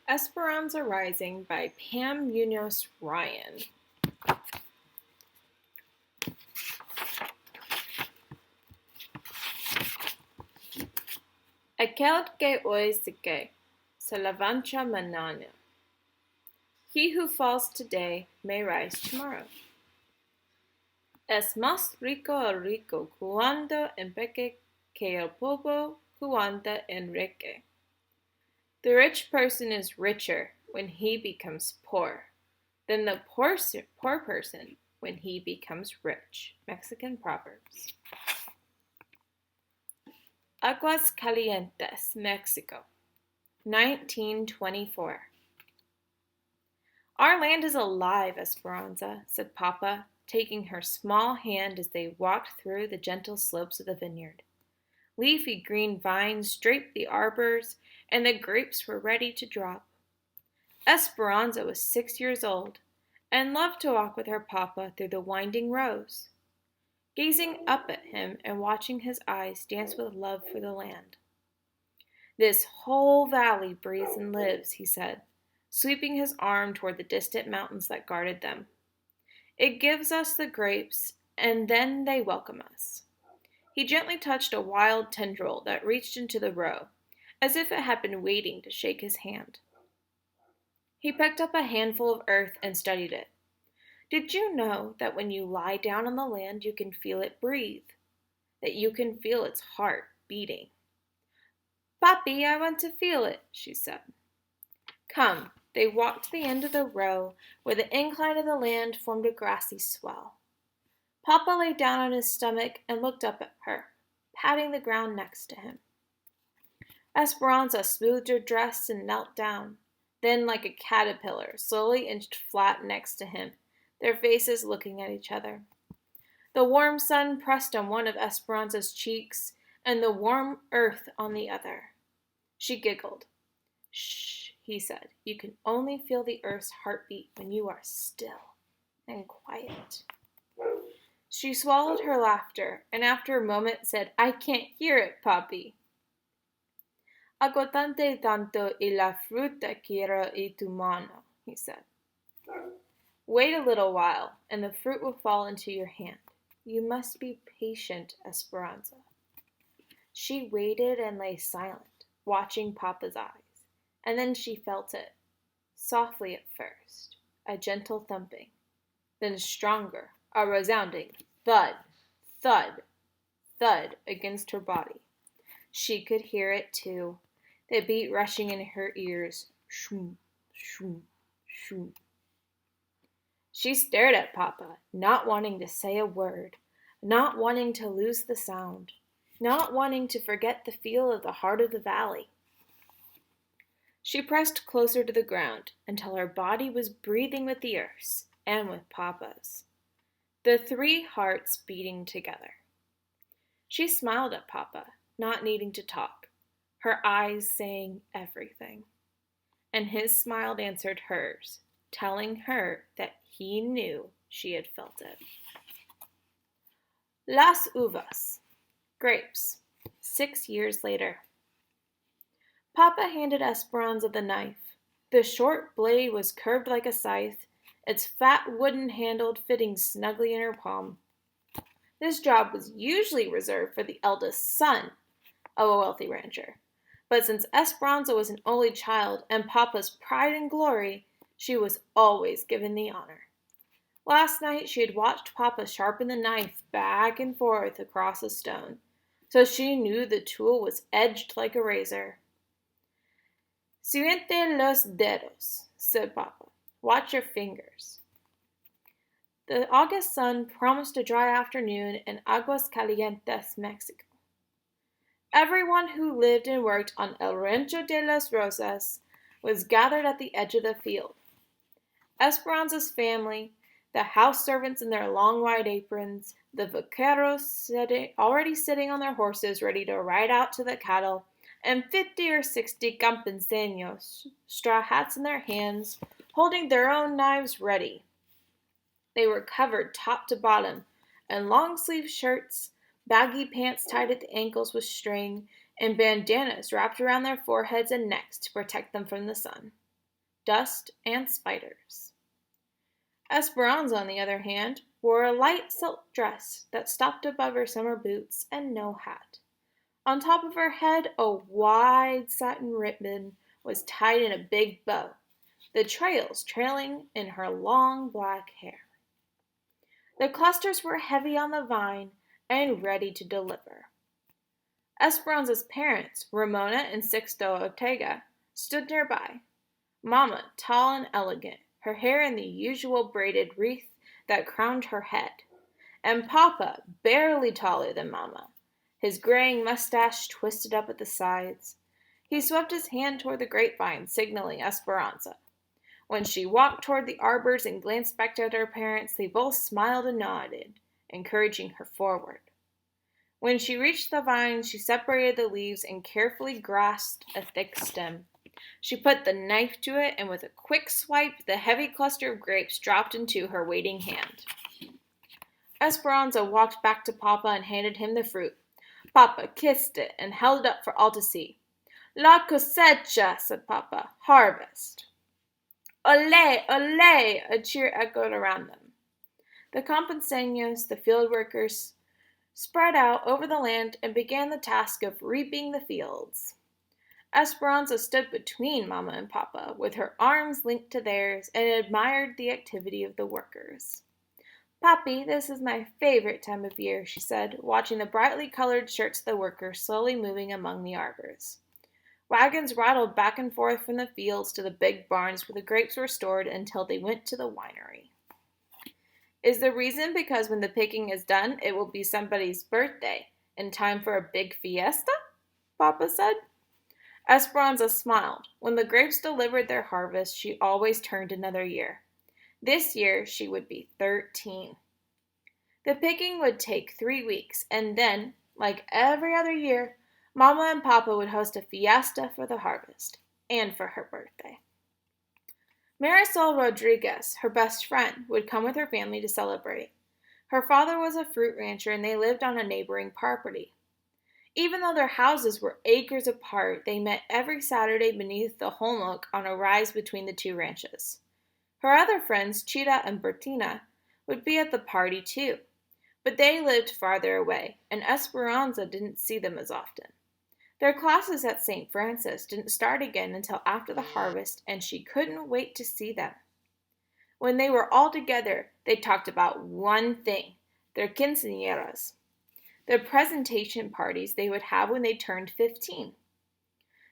Esperanza Rising by Pam Munoz Ryan. Aquel que hoy se cae, se levanta mañana. He who falls today may rise tomorrow. Es más rico el rico cuando empeque que el pobre cuando enrique. The rich person is richer when he becomes poor than the poor person when he becomes rich. Mexican Proverbs. Aguas Calientes, Mexico, 1924. Our land is alive, Esperanza, said Papa, taking her small hand as they walked through the gentle slopes of the vineyard. Leafy green vines draped the arbors, and the grapes were ready to drop. Esperanza was 6 years old, and loved to walk with her papa through the winding rows, gazing up at him and watching his eyes dance with love for the land. This whole valley breathes and lives, he said, sweeping his arm toward the distant mountains that guarded them. It gives us the grapes, and then they welcome us. He gently touched a wild tendril that reached into the row, as if it had been waiting to shake his hand. He picked up a handful of earth and studied it. Did you know that when you lie down on the land you can feel it breathe? That you can feel its heart beating? Papi, I want to feel it, she said. Come. They walked to the end of the row where the incline of the land formed a grassy swell. Papa lay down on his stomach and looked up at her, patting the ground next to him. Esperanza smoothed her dress and knelt down, then like a caterpillar slowly inched flat next to him, their faces looking at each other. The warm sun pressed on one of Esperanza's cheeks and the warm earth on the other. She giggled. Shh, he said. You can only feel the earth's heartbeat when you are still and quiet. She swallowed her laughter and after a moment said, I can't hear it, Papi. Agotante tanto y la fruta quiero y tu mano, he said. Wait a little while, and the fruit will fall into your hand. You must be patient, Esperanza. She waited and lay silent, watching Papa's eyes, and then she felt it, softly at first, a gentle thumping, then stronger, a resounding thud, thud, thud against her body. She could hear it too, the beat rushing in her ears, shoom, shoom, shoom. She stared at Papa, not wanting to say a word, not wanting to lose the sound, not wanting to forget the feel of the heart of the valley. She pressed closer to the ground until her body was breathing with the earth's and with Papa's, the three hearts beating together. She smiled at Papa, not needing to talk, her eyes saying everything. And his smile answered hers, telling her that he knew she had felt it. Las uvas, grapes, 6 years later. Papa handed Esperanza the knife. The short blade was curved like a scythe, its fat wooden handle fitting snugly in her palm. This job was usually reserved for the eldest son of a wealthy rancher. But since Esperanza was an only child and Papa's pride and glory, she was always given the honor. Last night she had watched Papa sharpen the knife back and forth across a stone, so she knew the tool was edged like a razor. Siente los dedos, said Papa. Watch your fingers. The August sun promised a dry afternoon in Aguas Calientes, Mexico. Everyone who lived and worked on El Rancho de las Rosas was gathered at the edge of the field. Esperanza's family, the house servants in their long white aprons, the vaqueros already sitting on their horses ready to ride out to the cattle, and 50 or 60 campesinos, straw hats in their hands, holding their own knives ready. They were covered top to bottom in long-sleeved shirts, baggy pants tied at the ankles with string, and bandanas wrapped around their foreheads and necks to protect them from the sun. dust, and spiders. Esperanza, on the other hand, wore a light silk dress that stopped above her summer boots and no hat. On top of her head, a wide satin ribbon was tied in a big bow, the trails trailing in her long black hair. The clusters were heavy on the vine and ready to deliver. Esperanza's parents, Ramona and Sixto Ortega, stood nearby. Mama, tall and elegant, her hair in the usual braided wreath that crowned her head, and Papa, barely taller than Mama, his graying mustache twisted up at the sides. He swept his hand toward the grapevine, signaling Esperanza. When she walked toward the arbors and glanced back at her parents, they both smiled and nodded, encouraging her forward. When she reached the vine, she separated the leaves and carefully grasped a thick stem. She put the knife to it, and with a quick swipe, the heavy cluster of grapes dropped into her waiting hand. Esperanza walked back to Papa and handed him the fruit. Papa kissed it and held it up for all to see. La cosecha, said Papa. Harvest. Ole, ole, a cheer echoed around them. The campesinos, the field workers, spread out over the land and began the task of reaping the fields. Esperanza stood between Mama and Papa, with her arms linked to theirs, and admired the activity of the workers. Papi, this is my favorite time of year, she said, watching the brightly colored shirts of the workers slowly moving among the arbors. Wagons rattled back and forth from the fields to the big barns where the grapes were stored until they went to the winery. Is the reason because when the picking is done, it will be somebody's birthday, in time for a big fiesta? Papa said. Esperanza smiled. When the grapes delivered their harvest, she always turned another year. This year, she would be 13. The picking would take 3 weeks, and then, like every other year, Mama and Papa would host a fiesta for the harvest, and for her birthday. Marisol Rodriguez, her best friend, would come with her family to celebrate. Her father was a fruit rancher, and they lived on a neighboring property. Even though their houses were acres apart, they met every Saturday beneath the hummock on a rise between the two ranches. Her other friends, Chita and Bertina, would be at the party too, but they lived farther away, and Esperanza didn't see them as often. Their classes at St. Francis didn't start again until after the harvest, and she couldn't wait to see them. When they were all together, they talked about one thing, their quinceañeras, the presentation parties they would have when they turned 15.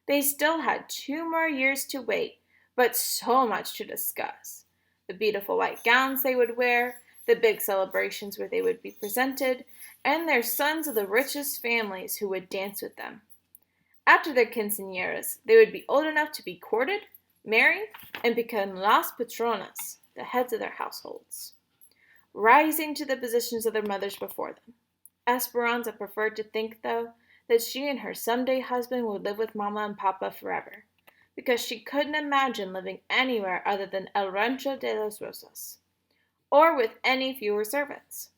They still had 2 more years to wait, but so much to discuss. The beautiful white gowns they would wear, the big celebrations where they would be presented, and their sons of the richest families who would dance with them. After their quinceañeras, they would be old enough to be courted, married, and become las patronas, the heads of their households, rising to the positions of their mothers before them. Esperanza preferred to think, though, that she and her someday husband would live with Mama and Papa forever, because she couldn't imagine living anywhere other than El Rancho de las Rosas, or with any fewer servants,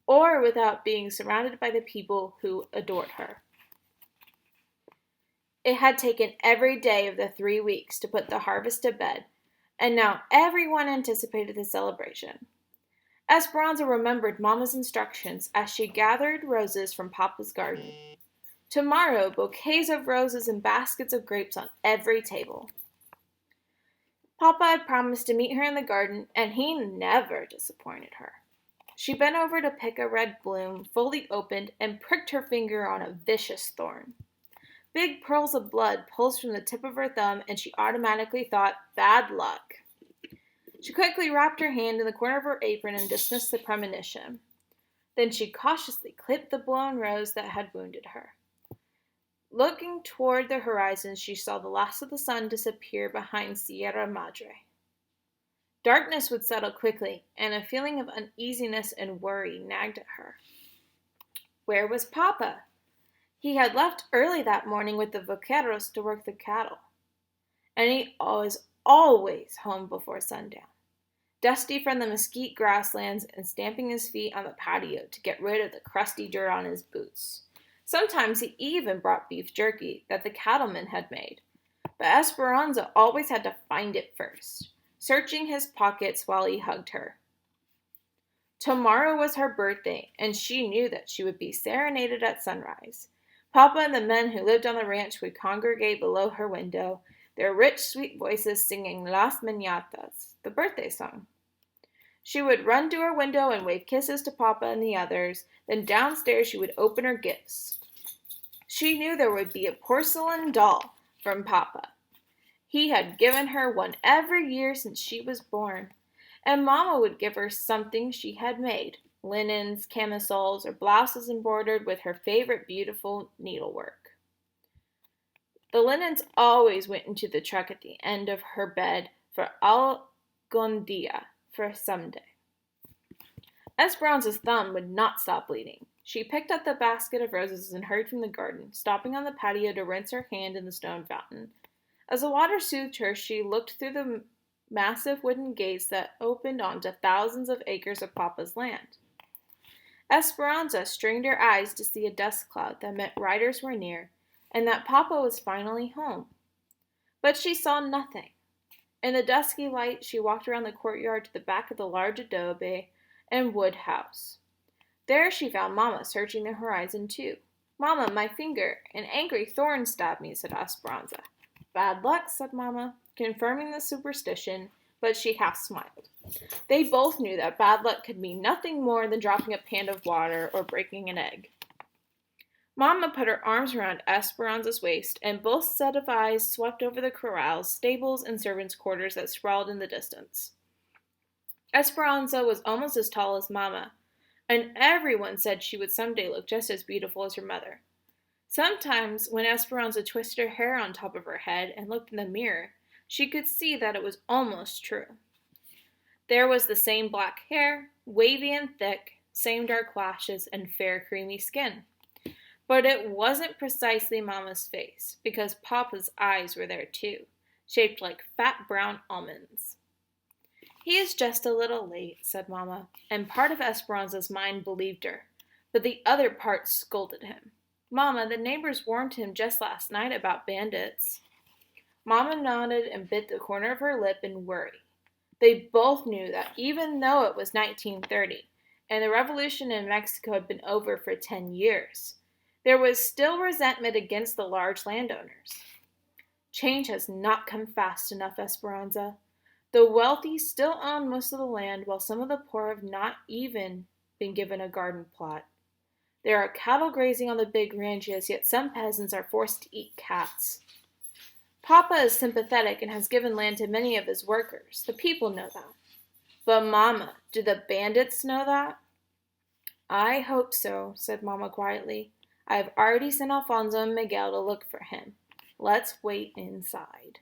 or without being surrounded by the people who adored her. It had taken every day of the 3 weeks to put the harvest to bed, and now everyone anticipated the celebration. Esperanza remembered Mama's instructions as she gathered roses from Papa's garden. Tomorrow, bouquets of roses and baskets of grapes on every table. Papa had promised to meet her in the garden, and he never disappointed her. She bent over to pick a red bloom, fully opened, and pricked her finger on a vicious thorn. Big pearls of blood pulsed from the tip of her thumb, and she automatically thought, bad luck. She quickly wrapped her hand in the corner of her apron and dismissed the premonition. Then she cautiously clipped the blown rose that had wounded her. Looking toward the horizon, she saw the last of the sun disappear behind Sierra Madre. Darkness would settle quickly, and a feeling of uneasiness and worry nagged at her. Where was Papa? He had left early that morning with the vaqueros to work the cattle, and he was always home before sundown, dusty from the mesquite grasslands and stamping his feet on the patio to get rid of the crusty dirt on his boots. Sometimes he even brought beef jerky that the cattleman had made, but Esperanza always had to find it first, searching his pockets while he hugged her. Tomorrow was her birthday, and she knew that she would be serenaded at sunrise. Papa and the men who lived on the ranch would congregate below her window, their rich, sweet voices singing Las Mañatas, the birthday song. She would run to her window and wave kisses to Papa and the others, then downstairs she would open her gifts. She knew there would be a porcelain doll from Papa. He had given her one every year since she was born, and Mama would give her something she had made, linens, camisoles, or blouses embroidered with her favorite beautiful needlework. The linens always went into the truck at the end of her bed for algún día, for someday. Esperanza's thumb would not stop bleeding. She picked up the basket of roses and hurried from the garden, stopping on the patio to rinse her hand in the stone fountain. As the water soothed her, she looked through the massive wooden gates that opened onto thousands of acres of Papa's land. Esperanza strained her eyes to see a dust cloud that meant riders were near and that Papa was finally home. But she saw nothing. In the dusky light, she walked around the courtyard to the back of the large adobe and wood house. There she found Mama searching the horizon too. "Mama, my finger, an angry thorn stabbed me," said Esperanza. "Bad luck," said Mama, confirming the superstition, but she half smiled. They both knew that bad luck could mean nothing more than dropping a pan of water or breaking an egg. Mama put her arms around Esperanza's waist, and both sets of eyes swept over the corrals, stables, and servants' quarters that sprawled in the distance. Esperanza was almost as tall as Mama, and everyone said she would someday look just as beautiful as her mother. Sometimes, when Esperanza twisted her hair on top of her head and looked in the mirror, she could see that it was almost true. There was the same black hair, wavy and thick, same dark lashes, and fair creamy skin. But it wasn't precisely Mama's face, because Papa's eyes were there too, shaped like fat brown almonds. "He is just a little late," said Mama, and part of Esperanza's mind believed her, but the other part scolded him. "Mama, the neighbors warned him just last night about bandits." Mama nodded and bit the corner of her lip in worry. They both knew that even though it was 1930, and the revolution in Mexico had been over for 10 years, there was still resentment against the large landowners. "Change has not come fast enough, Esperanza. The wealthy still own most of the land, while some of the poor have not even been given a garden plot. There are cattle grazing on the big ranches, yet some peasants are forced to eat cats. Papa is sympathetic and has given land to many of his workers. The people know that. But Mama, do the bandits know that?" "I hope so," said Mama quietly. "I have already sent Alfonso and Miguel to look for him. Let's wait inside."